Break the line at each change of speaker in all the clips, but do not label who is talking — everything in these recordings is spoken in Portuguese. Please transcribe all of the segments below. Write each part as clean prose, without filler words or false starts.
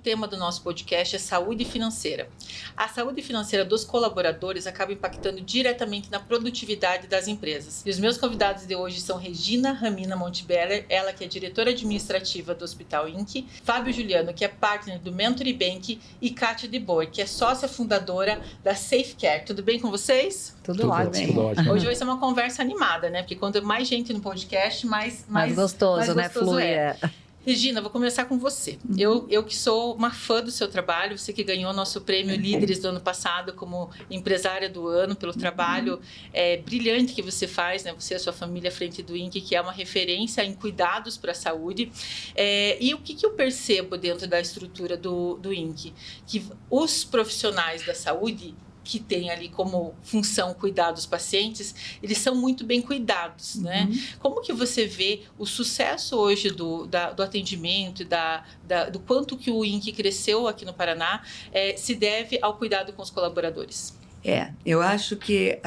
tema do nosso podcast é saúde financeira. A saúde financeira dos colaboradores acaba impactando diretamente na produtividade das empresas. E os meus convidados de hoje são Regina Ramina Montebeller, ela que é diretora administrativa do Hospital Inc., Fábio Juliano, que é partner do Mentory Bank, e Kátia de Boer, que é sócia fundadora da Safecare. Tudo bem com vocês?
Tudo ótimo.
Tudo ótimo.
Hoje vai ser uma conversa animada, né? Porque quanto mais gente no podcast, mais
gostoso, né? Flui.
Regina, vou começar com você. Eu que sou uma fã do seu trabalho, você que ganhou nosso prêmio Líderes do ano passado como empresária do ano, pelo trabalho brilhante que você faz, né? Você e a sua família à frente do INC, que é uma referência em cuidados para a saúde. E o que eu percebo dentro da estrutura do INC? Que os profissionais da saúde que tem ali como função cuidar dos pacientes, eles são muito bem cuidados, né? Como que você vê o sucesso hoje do atendimento e do quanto que o INC cresceu aqui no Paraná se deve ao cuidado com os colaboradores?
Eu acho que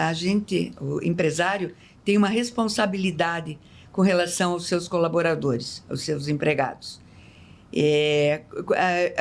o empresário, tem uma responsabilidade com relação aos seus colaboradores, aos seus empregados.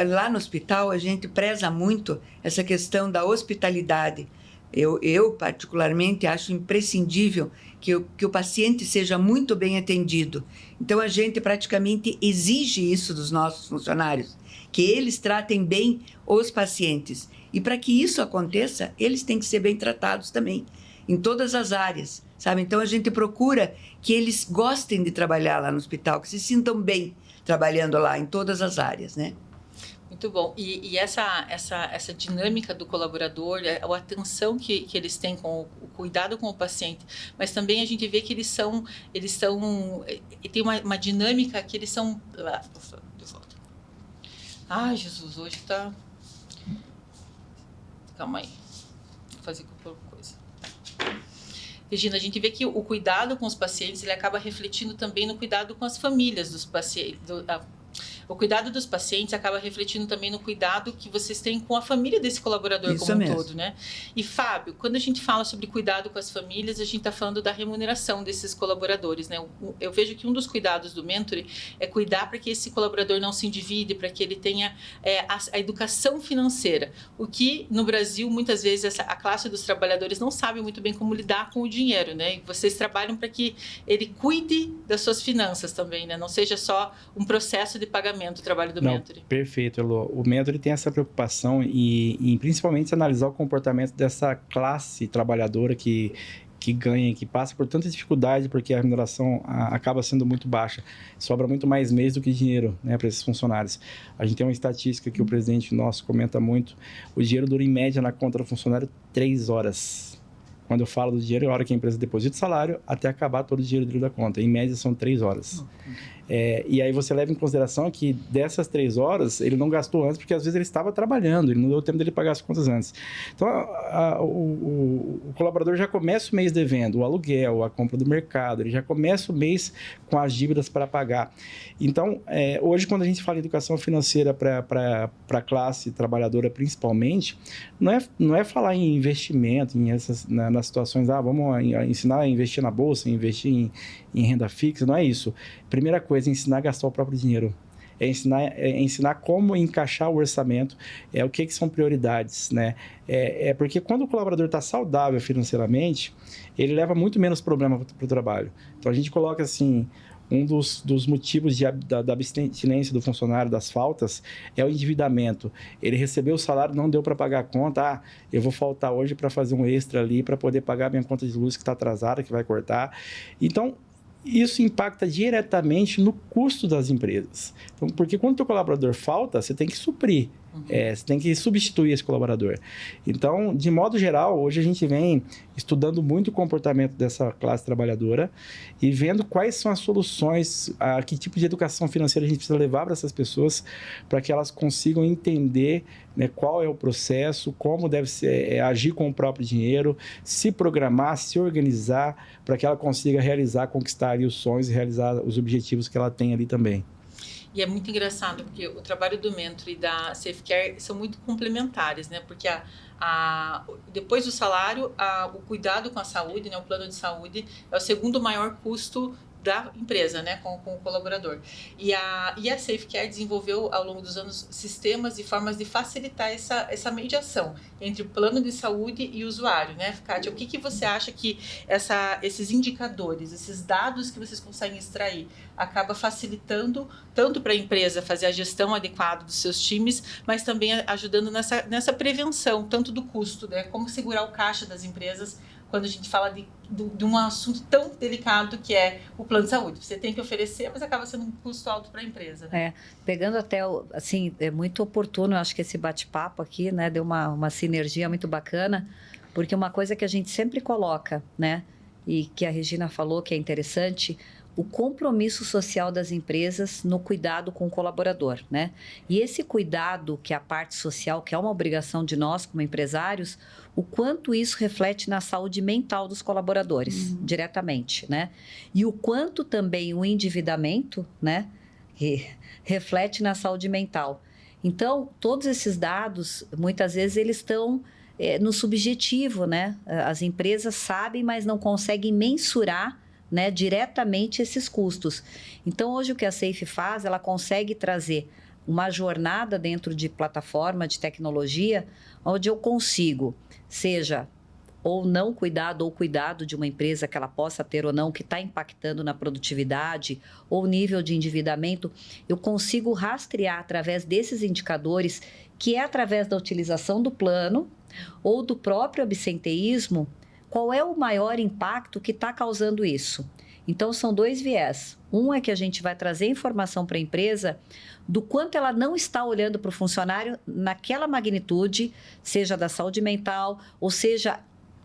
Lá no hospital, a gente preza muito essa questão da hospitalidade. Eu particularmente, acho imprescindível que o paciente seja muito bem atendido. Então, a gente praticamente exige isso dos nossos funcionários, que eles tratem bem os pacientes. E para que isso aconteça, eles têm que ser bem tratados também, em todas as áreas, sabe? Então, a gente procura que eles gostem de trabalhar lá no hospital, que se sintam bem trabalhando lá em todas as áreas, né?
Muito bom. E essa dinâmica do colaborador, a atenção que eles têm com o cuidado com o paciente, mas também a gente vê que eles têm uma dinâmica que eles são... De volta. Ai, Jesus, hoje tá... Calma aí. Vou fazer qualquer coisa. Regina, a gente vê que o cuidado com os pacientes, ele acaba refletindo também no cuidado com as famílias dos pacientes. O cuidado dos pacientes acaba refletindo também no cuidado que vocês têm com a família desse colaborador como um todo, né? E, Fábio, quando a gente fala sobre cuidado com as famílias, a gente está falando da remuneração desses colaboradores, né? Eu vejo que um dos cuidados do Mentory é cuidar para que esse colaborador não se endivide, para que ele tenha a educação financeira. O que, no Brasil, muitas vezes, a classe dos trabalhadores não sabe muito bem como lidar com o dinheiro, né? E vocês trabalham para que ele cuide das suas finanças também, né? Não seja só um processo de pagamento o trabalho do Mentory.
Perfeito, Elô. O Mentory tem essa preocupação em principalmente analisar o comportamento dessa classe trabalhadora que ganha, que passa por tanta dificuldade, porque a remuneração acaba sendo muito baixa. Sobra muito mais mês do que dinheiro, né, para esses funcionários. A gente tem uma estatística que o presidente nosso comenta muito. O dinheiro dura, em média, na conta do funcionário, 3 horas. Quando eu falo do dinheiro, é a hora que a empresa deposita o salário até acabar todo o dinheiro dentro da conta. Em média, são 3 horas. E aí você leva em consideração que dessas 3 horas, ele não gastou antes, porque às vezes ele estava trabalhando, ele não deu tempo dele pagar as contas antes. Então, o colaborador já começa o mês devendo o aluguel, a compra do mercado, ele já começa o mês com as dívidas para pagar. Então, hoje, quando a gente fala em educação financeira para a classe trabalhadora principalmente, não é falar em investimento, nas situações, vamos ensinar a investir na bolsa, investir em renda fixa, não é isso. Primeira coisa, ensinar a gastar o próprio dinheiro. Ensinar como encaixar o orçamento, o que são prioridades, né? Porque quando o colaborador está saudável financeiramente, ele leva muito menos problema para o trabalho. Então, a gente coloca assim, um dos motivos da abstinência do funcionário, das faltas, é o endividamento. Ele recebeu o salário, não deu para pagar a conta, eu vou faltar hoje para fazer um extra ali, para poder pagar a minha conta de luz que está atrasada, que vai cortar. Então, isso impacta diretamente no custo das empresas. Então, porque quando o teu colaborador falta, você tem que suprir. Você tem que substituir esse colaborador. Então, de modo geral, hoje a gente vem estudando muito o comportamento dessa classe trabalhadora e vendo quais são as soluções, que tipo de educação financeira a gente precisa levar para essas pessoas, para que elas consigam entender, né, qual é o processo, como deve ser, agir com o próprio dinheiro, se programar, se organizar, para que ela consiga conquistar ali os sonhos e realizar os objetivos que ela tem ali também.
E é muito engraçado, porque o trabalho do Mentory e da Safecare são muito complementares, né? Porque depois do salário, o cuidado com a saúde, né? O plano de saúde é o segundo maior custo da empresa, né, com o colaborador. E a Safecare desenvolveu ao longo dos anos sistemas e formas de facilitar essa mediação entre o plano de saúde e o usuário, né, Kátia? O que você acha que esses indicadores, esses dados que vocês conseguem extrair, acaba facilitando tanto para a empresa fazer a gestão adequada dos seus times, mas também ajudando nessa prevenção, tanto do custo, né, como segurar o caixa das empresas quando a gente fala de um assunto tão delicado que é o plano de saúde. Você tem que oferecer, mas acaba sendo um custo alto para a empresa, né?
Pegando até, assim, é muito oportuno, eu acho que esse bate-papo aqui, né, deu uma sinergia muito bacana, porque uma coisa que a gente sempre coloca, né, e que a Regina falou que é interessante, o compromisso social das empresas no cuidado com o colaborador, né? E esse cuidado, que é a parte social, que é uma obrigação de nós como empresários, o quanto isso reflete na saúde mental dos colaboradores, diretamente, né? E o quanto também o endividamento, né, reflete na saúde mental. Então, todos esses dados, muitas vezes, eles estão no subjetivo, né? As empresas sabem, mas não conseguem mensurar, né, diretamente esses custos. Então, hoje o que a Safe faz, ela consegue trazer uma jornada dentro de plataforma de tecnologia, onde eu consigo, seja ou não cuidado ou cuidado de uma empresa que ela possa ter ou não, que está impactando na produtividade ou nível de endividamento, eu consigo rastrear através desses indicadores, que é através da utilização do plano ou do próprio absenteísmo, qual é o maior impacto que está causando isso. Então, são dois viés. Um é que a gente vai trazer informação para a empresa do quanto ela não está olhando para o funcionário naquela magnitude, seja da saúde mental, ou seja,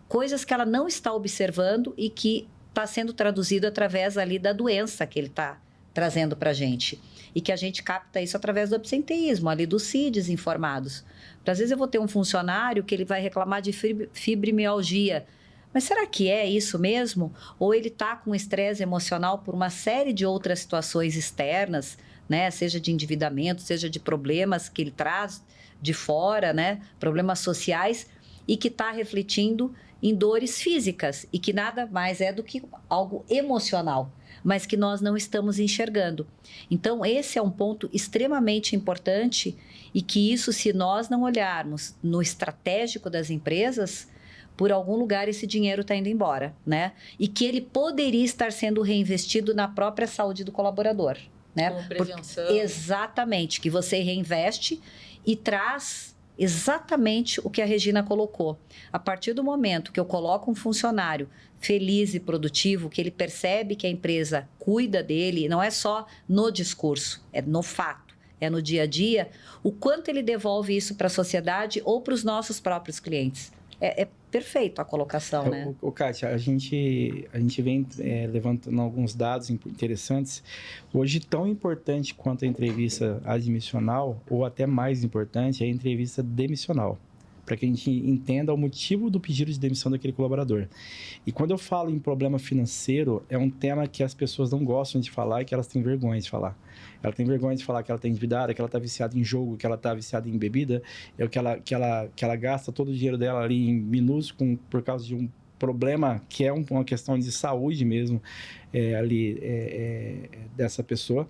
coisas que ela não está observando e que está sendo traduzido através ali da doença que ele está trazendo para a gente. E que a gente capta isso através do absenteísmo, ali dos CIDs informados. Às vezes eu vou ter um funcionário que ele vai reclamar de fibromialgia. Mas será que é isso mesmo? Ou ele está com estresse emocional por uma série de outras situações externas, né? Seja de endividamento, seja de problemas que ele traz de fora, né? Problemas sociais, e que está refletindo em dores físicas e que nada mais é do que algo emocional, mas que nós não estamos enxergando. Então, esse é um ponto extremamente importante e que isso, se nós não olharmos no estratégico das empresas, por algum lugar esse dinheiro está indo embora, né? E que ele poderia estar sendo reinvestido na própria saúde do colaborador, né?
Como prevenção.
Exatamente, que você reinveste e traz exatamente o que a Regina colocou. A partir do momento que eu coloco um funcionário feliz e produtivo, que ele percebe que a empresa cuida dele, não é só no discurso, é no fato, é no dia a dia, o quanto ele devolve isso para a sociedade ou para os nossos próprios clientes. É perfeito a colocação, né?
Kátia, a gente vem levantando alguns dados interessantes. Hoje, tão importante quanto a entrevista admissional, ou até mais importante, é a entrevista demissional, para que a gente entenda o motivo do pedido de demissão daquele colaborador. E quando eu falo em problema financeiro, é um tema que as pessoas não gostam de falar e que elas têm vergonha de falar. Ela tem vergonha de falar que ela está endividada, que ela está viciada em jogo, que ela está viciada em bebida, que ela gasta todo o dinheiro dela ali em minúsculo por causa de um problema que é uma questão de saúde mesmo dessa pessoa.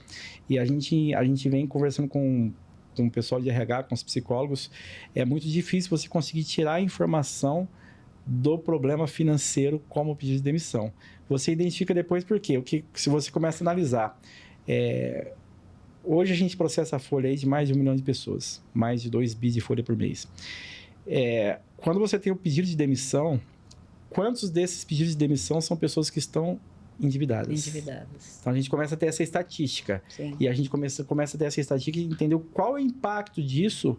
E a gente vem conversando com o pessoal de RH, com os psicólogos. É muito difícil você conseguir tirar a informação do problema financeiro como pedido de demissão. Você identifica depois por quê? Se você começa a analisar... Hoje a gente processa a folha aí de mais de 1 milhão de pessoas, mais de 2 bi de folha por mês. Quando você tem o pedido de demissão, quantos desses pedidos de demissão são pessoas que estão endividadas? Então a gente começa a ter essa estatística.
Sim.
E a gente começa a ter essa estatística e entender qual é o impacto disso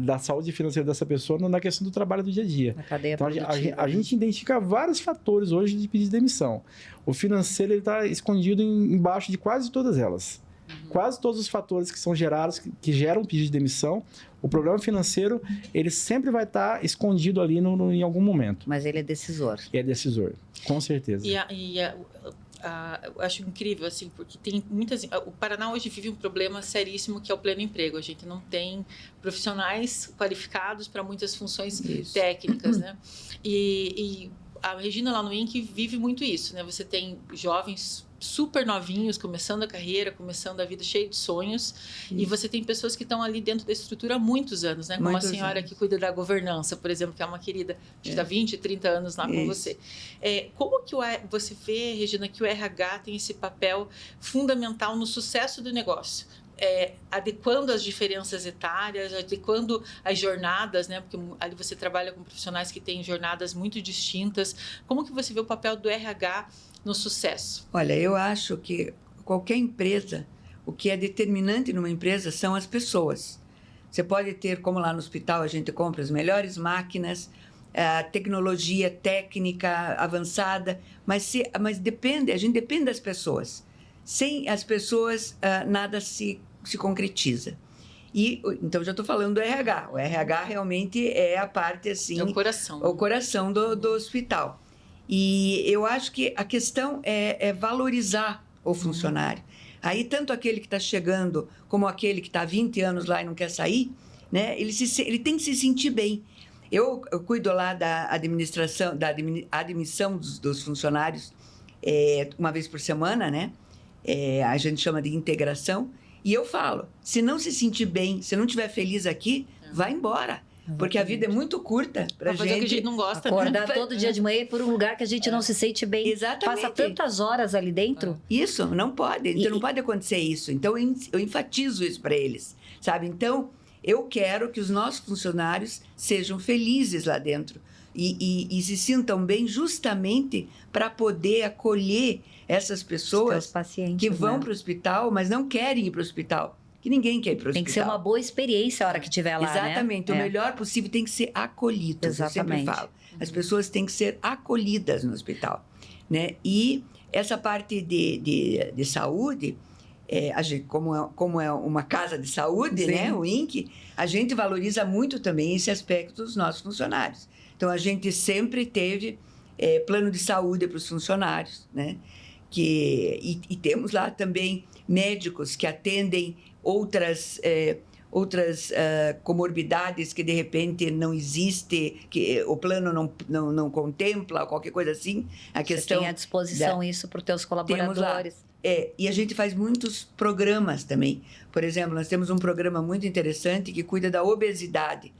da saúde financeira dessa pessoa na questão do trabalho do dia a dia.
Na cadeia
então
produtiva,
a gente identifica vários fatores hoje de pedido de demissão. O financeiro está escondido embaixo de quase todas elas. Quase todos os fatores que são gerados, que geram pedido de demissão, o problema financeiro, ele sempre vai estar escondido ali em algum momento.
Mas ele é decisor.
É decisor, com certeza.
Eu acho incrível, assim, porque tem muitas... O Paraná hoje vive um problema seríssimo, que é o pleno emprego. A gente não tem profissionais qualificados para muitas funções técnicas, né? E a Regina lá no INC vive muito isso, né? Você tem jovens super novinhos, começando a carreira, começando a vida, cheio de sonhos. E você tem pessoas que estão ali dentro da estrutura há muitos anos, né? Como a senhora que cuida da governança, por exemplo, que é uma querida, que está 20, 30 anos lá com você. Como que você vê, Regina, que o RH tem esse papel fundamental no sucesso do negócio? Adequando as diferenças etárias, adequando as jornadas, né? Porque ali você trabalha com profissionais que têm jornadas muito distintas. Como que você vê o papel do RH no sucesso?
Olha, eu acho que qualquer empresa, o que é determinante numa empresa são as pessoas. Você pode ter, como lá no hospital a gente compra as melhores máquinas, tecnologia técnica avançada, mas a gente depende das pessoas. Sem as pessoas, nada se concretiza. Então, já estou falando do RH. O RH realmente é a parte, assim...
É o coração.
O coração do hospital. E eu acho que a questão é valorizar o funcionário. Aí, tanto aquele que está chegando, como aquele que está há 20 anos lá e não quer sair, né? Ele tem que se sentir bem. Eu cuido lá da administração, da admissão dos funcionários uma vez por semana, né? A gente chama de integração. E eu falo, se não se sentir bem, se não estiver feliz aqui, vai embora. Porque a vida é muito curta pra
fazer o que a gente não gosta.
Acordar todo dia de manhã por um lugar que a gente não se sente bem.
Exatamente.
Passa tantas horas ali dentro.
Isso, não pode. Então, não pode acontecer isso. Então, eu enfatizo isso para eles, sabe? Então, eu quero que os nossos funcionários sejam felizes lá dentro e se sintam bem justamente para poder acolher essas pessoas
pacientes,
que vão para o hospital, mas não querem ir para o hospital. Que ninguém quer ir para o hospital.
Tem que ser uma boa experiência a hora que estiver lá,
Exatamente.
né?
O melhor possível tem que ser acolhido.
Exatamente.
Eu sempre falo. As pessoas têm que ser acolhidas no hospital, né? E essa parte de saúde, a gente, como é uma casa de saúde, né? O INC, a gente valoriza muito também esse aspecto dos nossos funcionários. Então, a gente sempre teve plano de saúde para os funcionários, né? E temos lá também médicos que atendem outras comorbidades que de repente não existe, que o plano não contempla, qualquer coisa assim.
Você tem à disposição isso para os teus colaboradores.
E a gente faz muitos programas também. Por exemplo, nós temos um programa muito interessante que cuida da obesidade.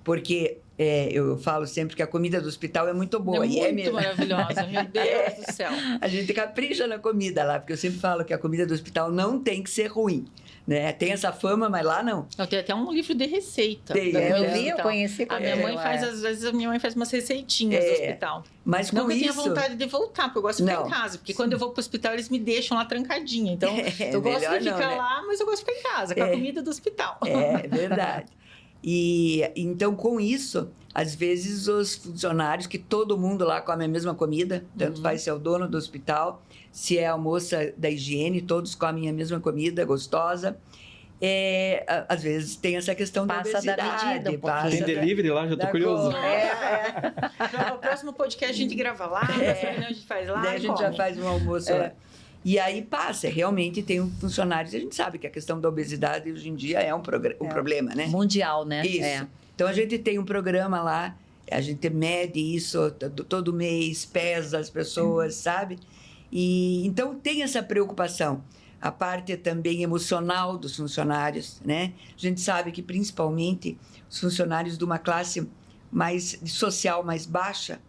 Porque eu falo sempre que a comida do hospital é muito boa.
É muito maravilhosa, meu Deus do céu.
A gente capricha na comida lá, porque eu sempre falo que a comida do hospital não tem que ser ruim. Né? Tem essa fama, mas lá não.
Tem até um livro de receita.
Eu conheci.
A minha mãe faz, às vezes, umas receitinhas do hospital.
Mas
não
com
que eu
isso...
tenha vontade de voltar, porque eu gosto de ficar em casa. Porque quando eu vou para o hospital, eles me deixam lá trancadinha. Então, eu gosto de ficar lá, mas eu gosto de ficar em casa, com a comida do hospital.
É verdade. E então, com isso, às vezes os funcionários, que todo mundo lá come a mesma comida, tanto faz se é o dono do hospital, se é a moça da higiene, todos comem a mesma comida gostosa. Às vezes tem essa questão da obesidade.
Da medida,
tem delivery lá, já tô curioso.
No próximo podcast a gente grava lá, a gente faz lá.
Daí a gente já faz um almoço lá. E aí passa, realmente tem funcionários, a gente sabe que a questão da obesidade hoje em dia é um problema, né?
Mundial, né?
Isso. Então a gente tem um programa lá, a gente mede isso todo mês, pesa as pessoas, sabe? E então tem essa preocupação. A parte também emocional dos funcionários, né? A gente sabe que principalmente os funcionários de uma classe mais social mais baixa,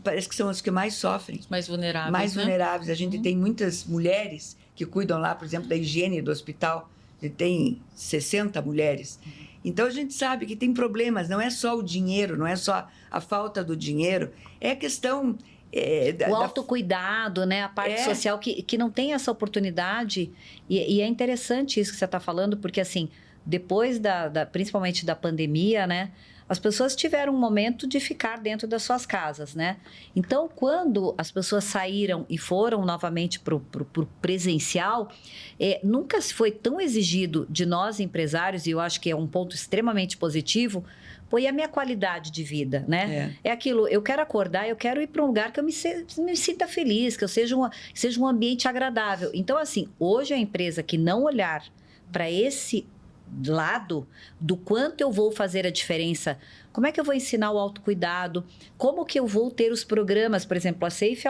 parece que são os que mais sofrem.
Os mais vulneráveis,
Mais vulneráveis. A gente tem muitas mulheres que cuidam lá, por exemplo, da higiene do hospital. A gente tem 60 mulheres. Então, a gente sabe que tem problemas. Não é só o dinheiro, não é só a falta do dinheiro. É a questão...
o autocuidado, né? A parte social que não tem essa oportunidade. E é interessante isso que você está falando, porque, assim, depois principalmente da pandemia, né? As pessoas tiveram um momento de ficar dentro das suas casas, né? Então, quando as pessoas saíram e foram novamente para o presencial, nunca foi tão exigido de nós, empresários, e eu acho que é um ponto extremamente positivo, foi a minha qualidade de vida, né? É aquilo, eu quero acordar, eu quero ir para um lugar que eu me sinta feliz, que eu seja um ambiente agradável. Então, assim, hoje a empresa que não olhar para esse lado do quanto eu vou fazer a diferença, como é que eu vou ensinar o autocuidado, como que eu vou ter os programas, por exemplo, a Safe,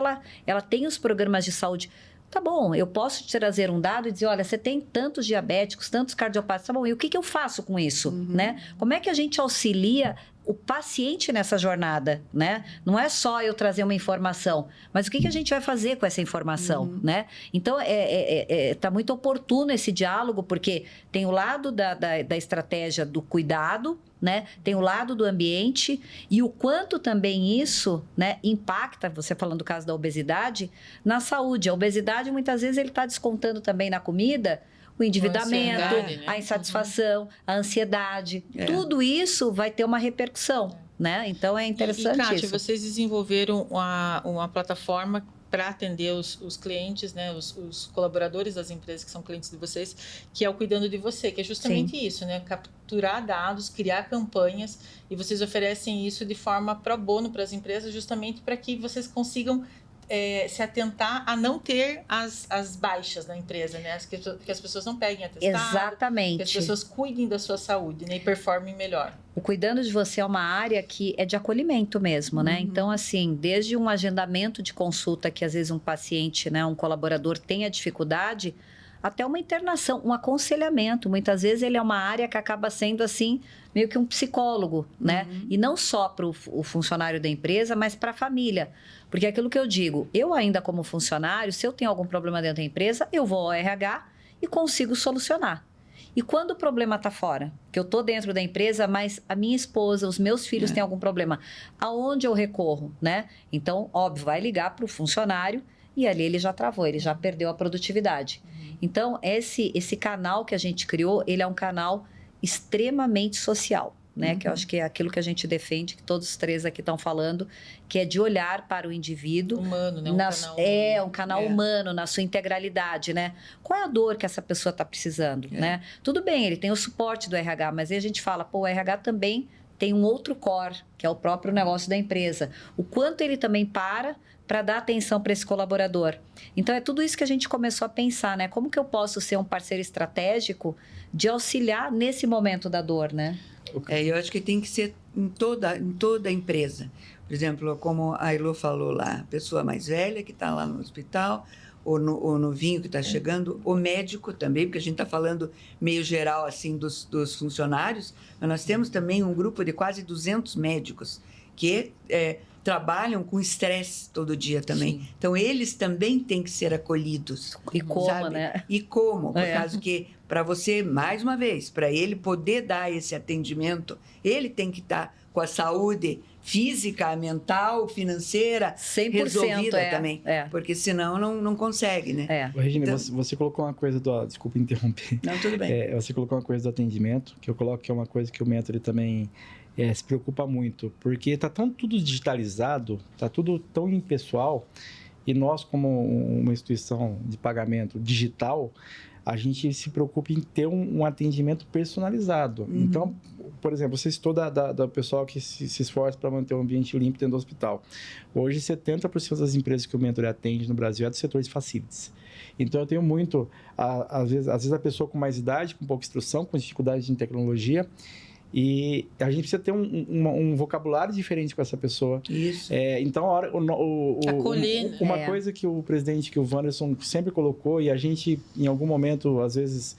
ela tem os programas de saúde Tá bom, eu posso te trazer um dado e dizer, olha, você tem tantos diabéticos, tantos cardiopatas, tá bom, e o que eu faço com isso, né? Como é que a gente auxilia o paciente nessa jornada, né? Não é só eu trazer uma informação, mas o que a gente vai fazer com essa informação, né? Então, tá muito oportuno esse diálogo, porque tem o lado da estratégia do cuidado, né? Tem o lado do ambiente e o quanto também isso, né, impacta, você falando do caso da obesidade, na saúde. A obesidade, muitas vezes, ele está descontando também na comida o endividamento,
né?
a insatisfação, a ansiedade. Tudo isso vai ter uma repercussão, né? Então, é interessante
Kátia,
isso.
vocês desenvolveram uma plataforma para atender os clientes, né, os colaboradores das empresas que são clientes de vocês, que é o Cuidando de Você, que é justamente isso, né, capturar dados, criar campanhas, e vocês oferecem isso de forma pro bono para as empresas, justamente para que vocês consigam se atentar a não ter as baixas na empresa, né? Que as pessoas não peguem atestado.
Exatamente.
Que as pessoas cuidem da sua saúde, né? E performem melhor.
O Cuidando de Você é uma área que é de acolhimento mesmo, né? Então, assim, desde um agendamento de consulta que às vezes um paciente, né, um colaborador tenha dificuldade, até uma internação, um aconselhamento. Muitas vezes ele é uma área que acaba sendo, assim, meio que um psicólogo, né? E não só para o funcionário da empresa, mas para a família. Porque é aquilo que eu digo, eu ainda como funcionário, se eu tenho algum problema dentro da empresa, eu vou ao RH e consigo solucionar. E quando o problema está fora, que eu estou dentro da empresa, mas a minha esposa, os meus filhos têm algum problema, aonde eu recorro, né? Então, óbvio, vai ligar para o funcionário e ali ele já travou, ele já perdeu a produtividade. Então, esse canal que a gente criou, ele é um canal extremamente social, né? Que eu acho que é aquilo que a gente defende, que todos os três aqui estão falando, que é de olhar para o indivíduo.
Humano, né?
Um canal humano, na sua integralidade, né? Qual é a dor que essa pessoa está precisando, né? Tudo bem, ele tem o suporte do RH, mas aí a gente fala, pô, o RH também tem um outro core, que é o próprio negócio da empresa. O quanto ele também para dar atenção para esse colaborador. Então, é tudo isso que a gente começou a pensar, né? Como que eu posso ser um parceiro estratégico de auxiliar nesse momento da dor, né?
Eu acho que tem que ser em toda a empresa. Por exemplo, como a Ilô falou lá, a pessoa mais velha que está lá no hospital, ou no vinho que está chegando, o médico também, porque a gente está falando meio geral assim dos funcionários, mas nós temos também um grupo de quase 200 médicos que trabalham com estresse todo dia também. Sim. Então, eles também têm que ser acolhidos.
E como,
sabe?
né?
E como, por causa que, para você, mais uma vez, para ele poder dar esse atendimento, ele tem que estar com a saúde física, mental, financeira
100%
resolvida também. Porque senão não consegue, né?
Regina, então, você colocou uma coisa do... Desculpa interromper.
Não, tudo bem.
Você colocou uma coisa do atendimento, que eu coloco que é uma coisa que o mentor também se preocupa muito. Porque está tudo digitalizado, está tudo tão impessoal, e nós, como uma instituição de pagamento digital, a gente se preocupa em ter um atendimento personalizado. Então, por exemplo, você citou do pessoal que se esforça para manter um ambiente limpo dentro do hospital. Hoje, 70% das empresas que o mentor atende no Brasil é do setor de facilities. Então, eu tenho muito... Às vezes a pessoa com mais idade, com pouca instrução, com dificuldade em tecnologia, e a gente precisa ter um vocabulário diferente com essa pessoa.
Isso.
Então, uma coisa que o presidente, que o Wanderson sempre colocou, e a gente, em algum momento, às vezes,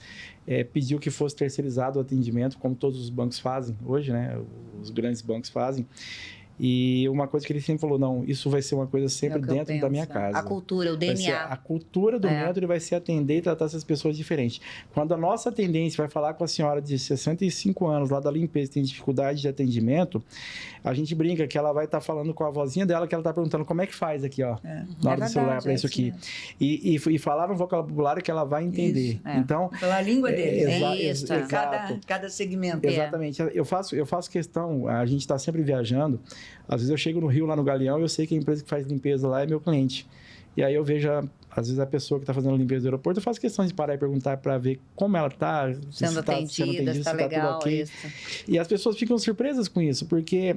pediu que fosse terceirizado o atendimento, como todos os bancos fazem hoje, né? Os grandes bancos fazem. E uma coisa que ele sempre falou, não, isso vai ser uma coisa sempre dentro da minha casa.
A cultura, o DNA.
A cultura do mentor vai ser atender e tratar essas pessoas diferentes. Quando a nossa atendente vai falar com a senhora de 65 anos, lá da limpeza, tem dificuldade de atendimento, a gente brinca que ela vai estar falando com a vozinha dela, que ela está perguntando como é que faz aqui, ó, na hora do celular, para isso aqui. E falar um vocabulário que ela vai entender. Então,
falar a língua deles.
Exato.
Cada segmento.
Exatamente. Eu faço questão, a gente está sempre viajando. Às vezes eu chego no Rio, lá no Galeão, e eu sei que a empresa que faz limpeza lá é meu cliente. E aí eu vejo, às vezes, a pessoa que está fazendo a limpeza do aeroporto, eu faço questão de parar e perguntar para ver como ela está,
sendo atendida, se está legal, tudo ok.
E as pessoas ficam surpresas com isso, porque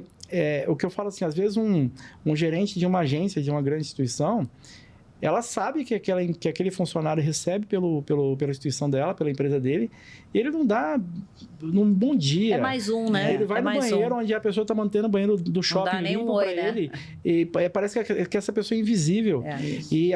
o que eu falo assim, às vezes um gerente de uma agência, de uma grande instituição, ela sabe que aquele funcionário recebe pela instituição dela, pela empresa dele, e ele não dá num bom dia.
É mais um, né?
Ele vai no banheiro onde a pessoa está mantendo o banheiro do shopping limpo para ele, e parece que essa pessoa é invisível. E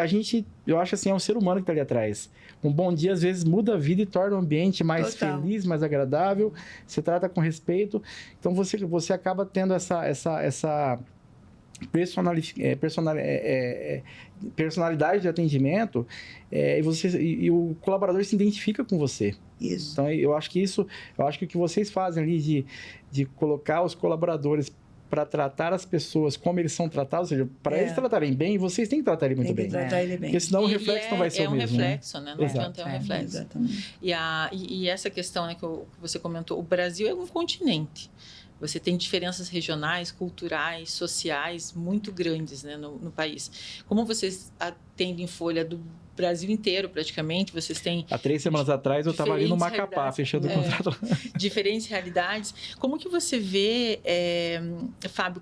eu acho assim, é um ser humano que está ali atrás. Um bom dia, às vezes, muda a vida e torna o ambiente mais feliz, mais agradável, você trata com respeito. Então, você acaba tendo essa personalidade de atendimento, e o colaborador se identifica com você.
Isso.
Então, eu acho que o que vocês fazem ali de colocar os colaboradores para tratar as pessoas como eles são tratados, ou seja, para eles tratarem bem, vocês têm que tratar ele muito bem.
Tratar ele bem.
Porque senão o reflexo não vai ser o mesmo.
É um reflexo, né? Não adianta, é um reflexo.
Exatamente.
E essa questão, né, que você comentou, o Brasil é um continente. Você tem diferenças regionais, culturais, sociais muito grandes, né, no país. Como vocês atendem folha do Brasil inteiro, praticamente, vocês têm...
Há 3 semanas atrás, eu estava ali no Macapá, fechando o contrato.
Diferentes realidades. Como que você vê, Fábio,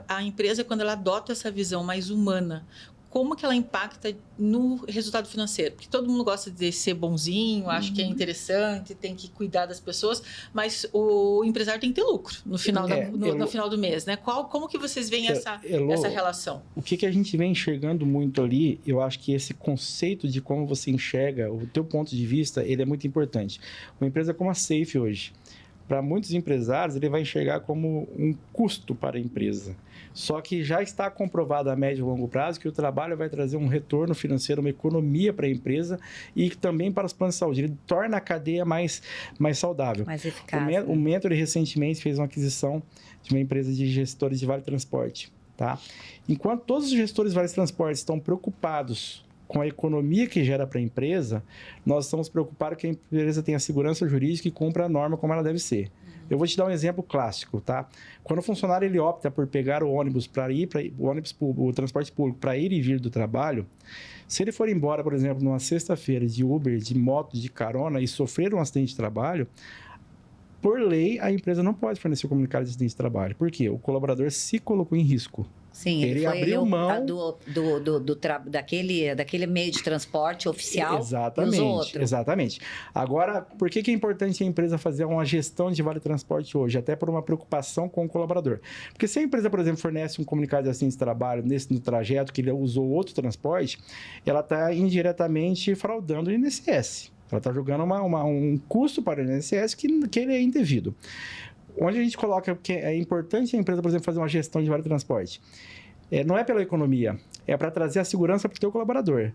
a empresa, quando ela adota essa visão mais humana, como que ela impacta no resultado financeiro? Porque todo mundo gosta de ser bonzinho, acha que é interessante, tem que cuidar das pessoas, mas o empresário tem que ter lucro no final, no final do mês, né? Como que vocês veem essa relação? O
que a gente vem enxergando muito ali, eu acho que esse conceito de como você enxerga, o teu ponto de vista, ele é muito importante. Uma empresa como a Safe hoje, para muitos empresários, ele vai enxergar como um custo para a empresa. Só que já está comprovado a médio e longo prazo que o trabalho vai trazer um retorno financeiro, uma economia para a empresa e também para os planos de saúde. Ele torna a cadeia mais saudável.
Mais eficaz.
O Mentor recentemente fez uma aquisição de uma empresa de gestores de Vale Transporte. Tá? Enquanto todos os gestores de Vale Transporte estão preocupados com a economia que gera para a empresa, nós estamos preocupados que a empresa tenha segurança jurídica e cumpra a norma como ela deve ser. Eu vou te dar um exemplo clássico, tá? Quando o funcionário ele opta por pegar o ônibus o transporte público para ir e vir do trabalho, se ele for embora, por exemplo, numa sexta-feira de Uber, de moto, de carona e sofrer um acidente de trabalho, por lei, a empresa não pode fornecer o comunicado de acidente de trabalho. Por quê? O colaborador se colocou em risco.
Sim,
ele abriu mão
daquele meio de transporte oficial.
Exatamente,
e usou outro.
Exatamente. Agora, por que é importante a empresa fazer uma gestão de vale transporte hoje? Até por uma preocupação com o colaborador. Porque se a empresa, por exemplo, fornece um comunicado de acidente de trabalho no trajeto que ele usou outro transporte, ela está indiretamente fraudando o INSS. Ela está jogando um custo para o INSS que ele é indevido. Onde a gente coloca que é importante a empresa, por exemplo, fazer uma gestão de vale transporte. Não é pela economia, é para trazer a segurança para o teu colaborador.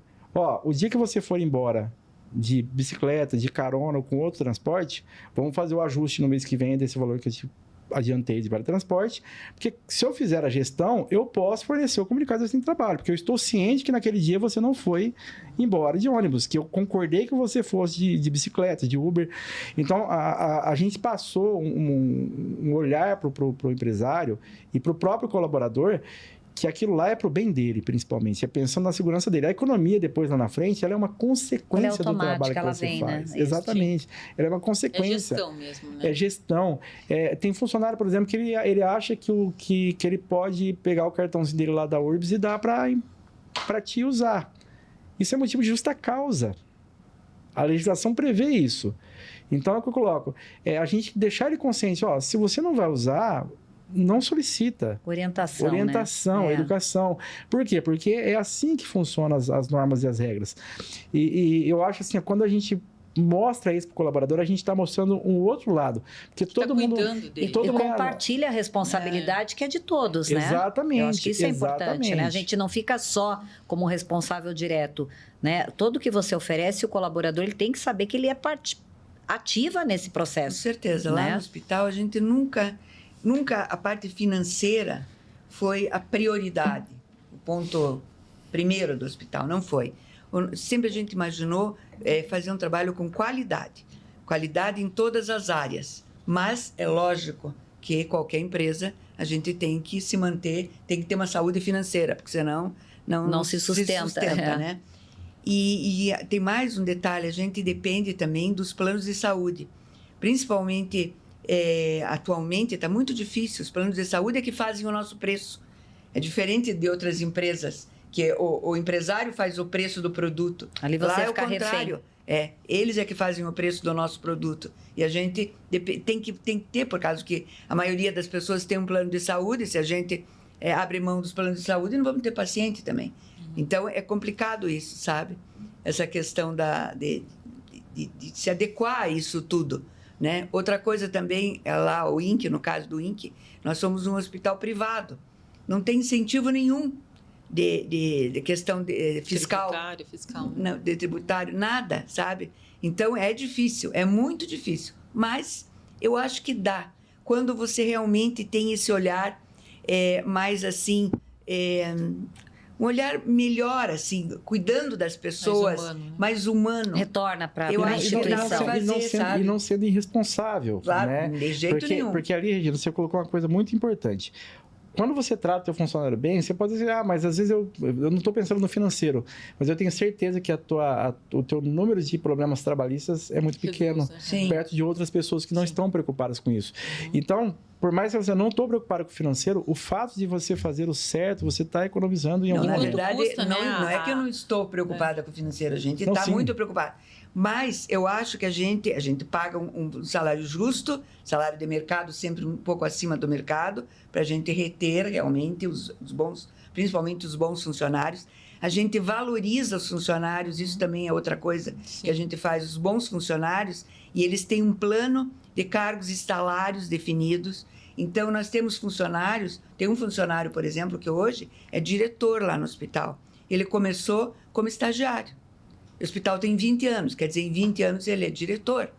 O dia que você for embora de bicicleta, de carona ou com outro transporte, vamos fazer o ajuste no mês que vem desse valor que eu te adiantei de vale transporte, porque se eu fizer a gestão, eu posso fornecer o comunicado de trabalho, porque eu estou ciente que naquele dia você não foi embora de ônibus, que eu concordei que você fosse de bicicleta, de Uber. Então, a gente passou um olhar para o empresário e para o próprio colaborador, que aquilo lá é para o bem dele, principalmente. É pensando na segurança dele. A economia, depois, lá na frente, ela é uma consequência do trabalho que você faz. Né? Exatamente. Ela é uma consequência.
É gestão mesmo, né?
É gestão. Tem funcionário, por exemplo, que ele acha que ele pode pegar o cartãozinho dele lá da Urbs e dar para te usar. Isso é motivo de justa causa. A legislação prevê isso. Então, é o que eu coloco. A gente deixar ele consciente. Se você não vai usar... não solicita.
Orientação,
né? Educação. Por quê? Porque é assim que funcionam as normas e as regras. E eu acho assim, quando a gente mostra isso para o colaborador, a gente está mostrando um outro lado. Porque todo mundo...
E compartilha a responsabilidade que é de todos, né?
Exatamente.
Eu acho que isso é importante, né? A gente não fica só como responsável direto, né? Tudo que você oferece, o colaborador ele tem que saber que ele é parte ativa nesse processo.
Com certeza. Lá no hospital, a gente nunca a parte financeira foi a prioridade, o ponto primeiro do hospital, não foi. Sempre a gente imaginou fazer um trabalho com qualidade em todas as áreas, mas é lógico que qualquer empresa a gente tem que se manter, tem que ter uma saúde financeira, porque senão não se sustenta, né? E tem mais um detalhe, a gente depende também dos planos de saúde, principalmente... atualmente está muito difícil. Os planos de saúde é que fazem o nosso preço. É diferente de outras empresas que o empresário faz o preço do produto.
Ali você
Lá é o
fica
contrário. Eles é que fazem o preço do nosso produto. E a gente tem que ter, por causa que a maioria das pessoas tem um plano de saúde, se a gente abre mão dos planos de saúde, não vamos ter paciente também. Então, é complicado isso, sabe? Essa questão de se adequar a isso tudo, né? Outra coisa também, lá o INC, no caso do INC, nós somos um hospital privado. Não tem incentivo nenhum de questão fiscal.
Tributário, fiscal.
Não, de tributário, nada, sabe? Então, é difícil, é muito difícil. Mas eu acho que dá. Quando você realmente tem esse olhar mais assim... um olhar melhor, assim, cuidando das pessoas, mais humano.
Retorna para a
Eu acho que dá
instituição.
pra fazer, sabe?
E não sendo irresponsável,
Claro,
né?
de jeito nenhum.
Porque ali, Regina, você colocou uma coisa muito importante. Quando você trata o teu funcionário bem, você pode dizer, mas às vezes eu não estou pensando no financeiro, mas eu tenho certeza que o teu número de problemas trabalhistas é muito pequeno,
Sim.
perto de outras pessoas que não estão preocupadas com isso. Então, por mais que você não estou preocupado com o financeiro, o fato de você fazer o certo, você está economizando em algum
Na
momento.
verdade,
custa, né,
não é que eu não estou preocupada com o financeiro, a gente
Não,
está
sim.
muito preocupada. Mas eu acho que a gente paga um salário justo, salário de mercado sempre um pouco acima do mercado, para a gente reter realmente os bons, principalmente os bons funcionários. A gente valoriza os funcionários, isso também é outra coisa que a gente faz, os bons funcionários, e eles têm um plano de cargos e salários definidos. Então, nós temos funcionários, tem um funcionário, por exemplo, que hoje é diretor lá no hospital. Ele começou como estagiário. O hospital tem 20 anos, quer dizer, em 20 anos ele é diretor,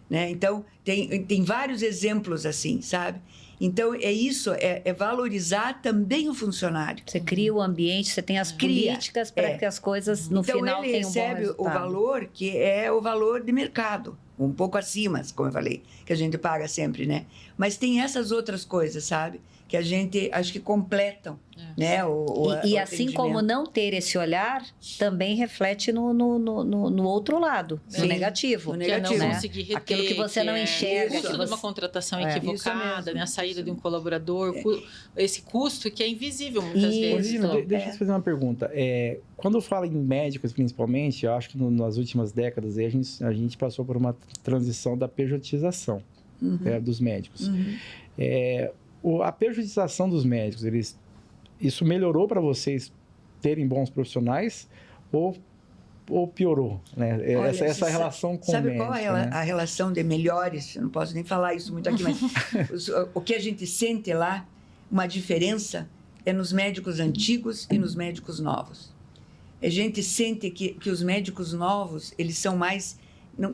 né? Então, tem vários exemplos assim, sabe? Então, é valorizar também o funcionário.
Você cria o ambiente, você tem as políticas para que as coisas, no final, tenham um bom resultado.
Então, ele recebe o valor que é o valor de mercado, um pouco acima, como eu falei, que a gente paga sempre, né? Mas tem essas outras coisas, sabe? Que a gente, acho que completam, né?
E assim como não ter esse olhar, também reflete no outro lado, no negativo.
No
Que é não
negativo,
conseguir reter.
Aquilo que você não enxerga.
O custo de uma contratação equivocada, né? A saída de um colaborador, esse custo que é invisível muitas vezes.
Regina, deixa eu te fazer uma pergunta. Quando eu falo em médicos, principalmente, eu acho que nas últimas décadas aí, a gente passou por uma transição da pejotização dos médicos. A pejotização dos médicos, isso melhorou para vocês terem bons profissionais ou piorou, né?
Olha,
essa relação com o médico.
Sabe qual é
né?
a relação de melhores? Eu não posso nem falar isso muito aqui, mas o que a gente sente lá, uma diferença, é nos médicos antigos e nos médicos novos. A gente sente que os médicos novos, eles são mais...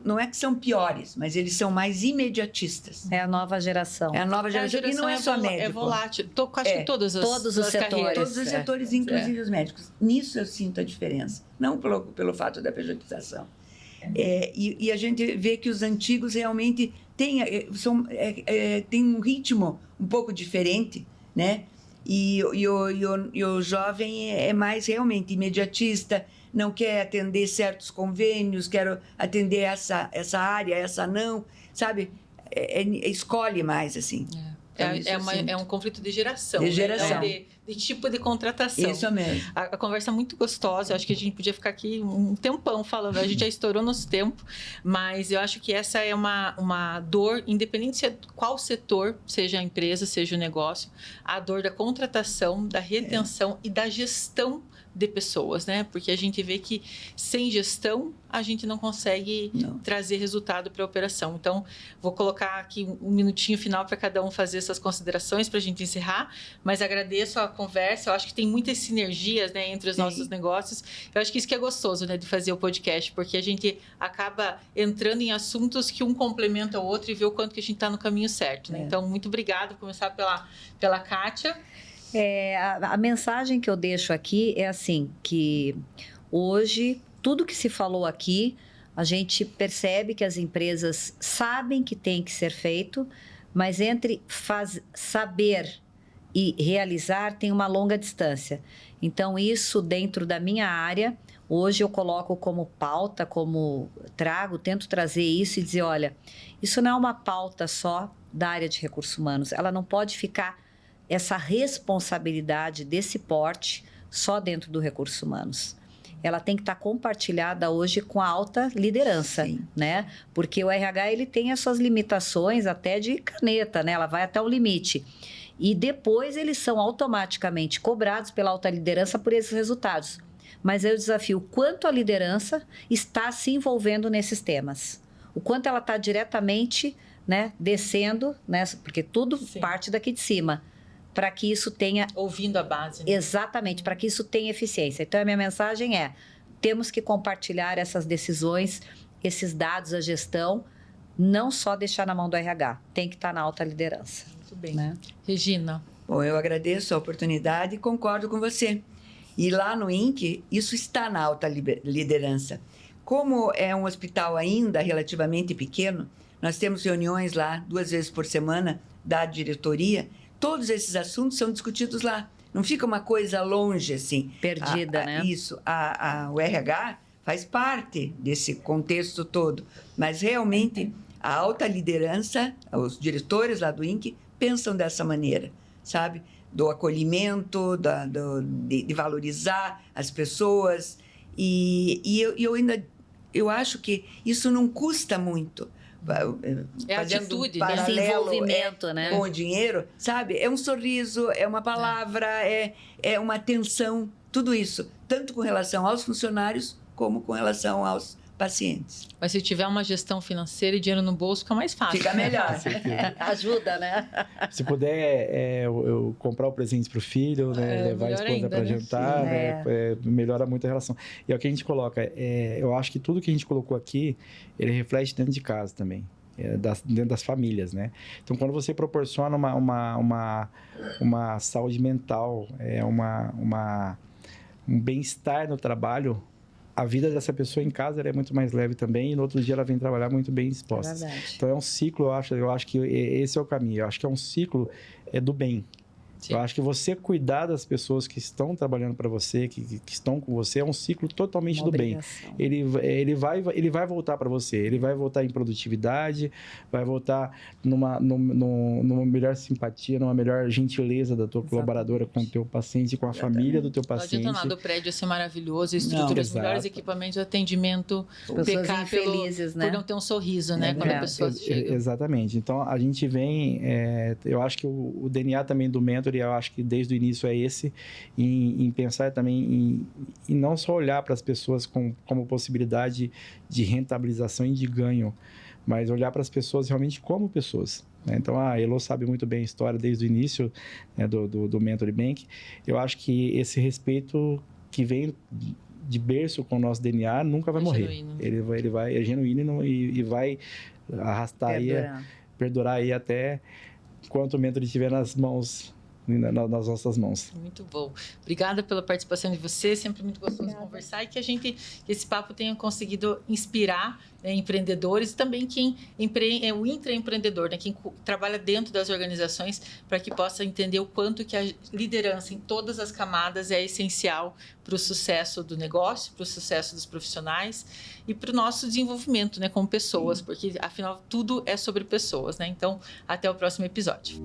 Não é que são piores, mas eles são mais imediatistas.
É a nova geração.
É a nova geração. E não é só médico.
É volátil. Acho que todos os
setores.
Todos os setores, inclusive os médicos. Nisso eu sinto a diferença. Não pelo fato da pejotização. E a gente vê que os antigos realmente têm um ritmo um pouco diferente, né? E o jovem é mais realmente imediatista, não quer atender certos convênios, quer atender essa área, essa não, sabe? Escolhe mais, assim.
É um conflito de geração.
De geração.
Né? De tipo de contratação.
Isso mesmo.
A conversa é muito gostosa. Eu acho que a gente podia ficar aqui um tempão falando. A gente já estourou nosso tempo, mas eu acho que essa é uma dor, independente de qual setor, seja a empresa, seja o negócio, a dor da contratação, da retenção e da gestão de pessoas, né? Porque a gente vê que sem gestão a gente não consegue trazer resultado para a operação. Então, vou colocar aqui um minutinho final para cada um fazer essas considerações para a gente encerrar, mas agradeço a conversa. Eu acho que tem muitas sinergias, né, entre os nossos negócios. Eu acho que isso que é gostoso, né, de fazer o podcast, porque a gente acaba entrando em assuntos que um complementa o outro e vê o quanto que a gente está no caminho certo, né? Então, muito obrigada. Vou começar pela Kátia.
A mensagem que eu deixo aqui é assim, que hoje, tudo que se falou aqui, a gente percebe que as empresas sabem que tem que ser feito, mas entre saber e realizar tem uma longa distância. Então, isso dentro da minha área, hoje eu coloco como pauta, tento trazer isso e dizer, olha, isso não é uma pauta só da área de recursos humanos, ela não pode ficar essa responsabilidade desse porte só dentro do recursos humanos. Ela tem que estar compartilhada hoje com a alta liderança,
Sim.
né? Porque o RH ele tem as suas limitações até de caneta, né? Ela vai até o limite. E depois eles são automaticamente cobrados pela alta liderança por esses resultados. Mas eu desafio o quanto a liderança está se envolvendo nesses temas. O quanto ela está diretamente, né, descendo, né? Porque tudo
Sim.
parte daqui de cima. Para que isso tenha...
Ouvindo a base. Né?
Exatamente, para que isso tenha eficiência. Então, a minha mensagem é, temos que compartilhar essas decisões, esses dados, a gestão, não só deixar na mão do RH, tem que estar na alta liderança.
Muito bem.
Né?
Regina.
Bom, eu agradeço a oportunidade e concordo com você. E lá no INC, isso está na alta liderança. Como é um hospital ainda relativamente pequeno, nós temos reuniões lá 2 vezes por semana da diretoria. Todos esses assuntos são discutidos lá. Não fica uma coisa longe, assim.
Perdida, né?
Isso. O RH faz parte desse contexto todo. Mas, realmente, a alta liderança, os diretores lá do INC, pensam dessa maneira, sabe? Do acolhimento, de valorizar as pessoas. E eu acho que isso não custa muito.
É a
Fazendo
atitude,
um
né?
paralelo,
Esse envolvimento, né?
com o dinheiro, sabe? É um sorriso, é uma palavra, é uma atenção, tudo isso. Tanto com relação aos funcionários, como com relação aos pacientes.
Mas se tiver uma gestão financeira e dinheiro no bolso, fica mais fácil.
Fica melhor.
Ajuda, né?
Se puder eu comprar o presente para o filho, né, levar a
melhor
esposa
ainda,
para
né?
jantar,
Sim.
né, melhora muito a relação. E é o que a gente coloca. Eu acho que tudo que a gente colocou aqui, ele reflete dentro de casa também. Dentro das famílias, né? Então, quando você proporciona uma saúde mental, um bem-estar no trabalho, a vida dessa pessoa em casa ela é muito mais leve também e no outro dia ela vem trabalhar muito bem disposta.
É verdade.
Então, é um ciclo, eu acho que esse é o caminho. Eu acho que é um ciclo do bem.
Sim.
Eu acho que você cuidar das pessoas que estão trabalhando para você, que estão com você, é um ciclo totalmente do bem. Ele vai voltar para você, ele vai voltar em produtividade, vai voltar numa melhor simpatia, numa melhor gentileza da tua colaboradora com o teu paciente, com a família do teu
Não
paciente.
adianta nada o prédio ser maravilhoso, a estrutura, os
Exato.
melhores equipamentos, atendimento,
Pessoas
pecar
infelizes, né?
por não ter um sorriso, né? Quando a pessoa chega.
Exatamente. Então, a gente vem... eu acho que o DNA também do Mentor, eu acho que desde o início é esse, em pensar também em não só olhar para as pessoas como possibilidade de rentabilização e de ganho, mas olhar para as pessoas realmente como pessoas. Né? Então, a Elo sabe muito bem a história desde o início, né, do Mentor Bank. Eu acho que esse respeito que vem de berço com o nosso DNA nunca vai morrer.
Genuíno.
Ele vai, é genuíno e vai arrastar perdurar aí até enquanto o Mentor estiver nas nas nossas mãos.
Muito bom. Obrigada pela participação de você, sempre muito gostoso conversar e que esse papo tenha conseguido inspirar, né, empreendedores e também o intraempreendedor, né, quem trabalha dentro das organizações, para que possa entender o quanto que a liderança em todas as camadas é essencial para o sucesso do negócio, para o sucesso dos profissionais e para o nosso desenvolvimento, né, como pessoas, porque afinal tudo é sobre pessoas, né? Então, até o próximo episódio.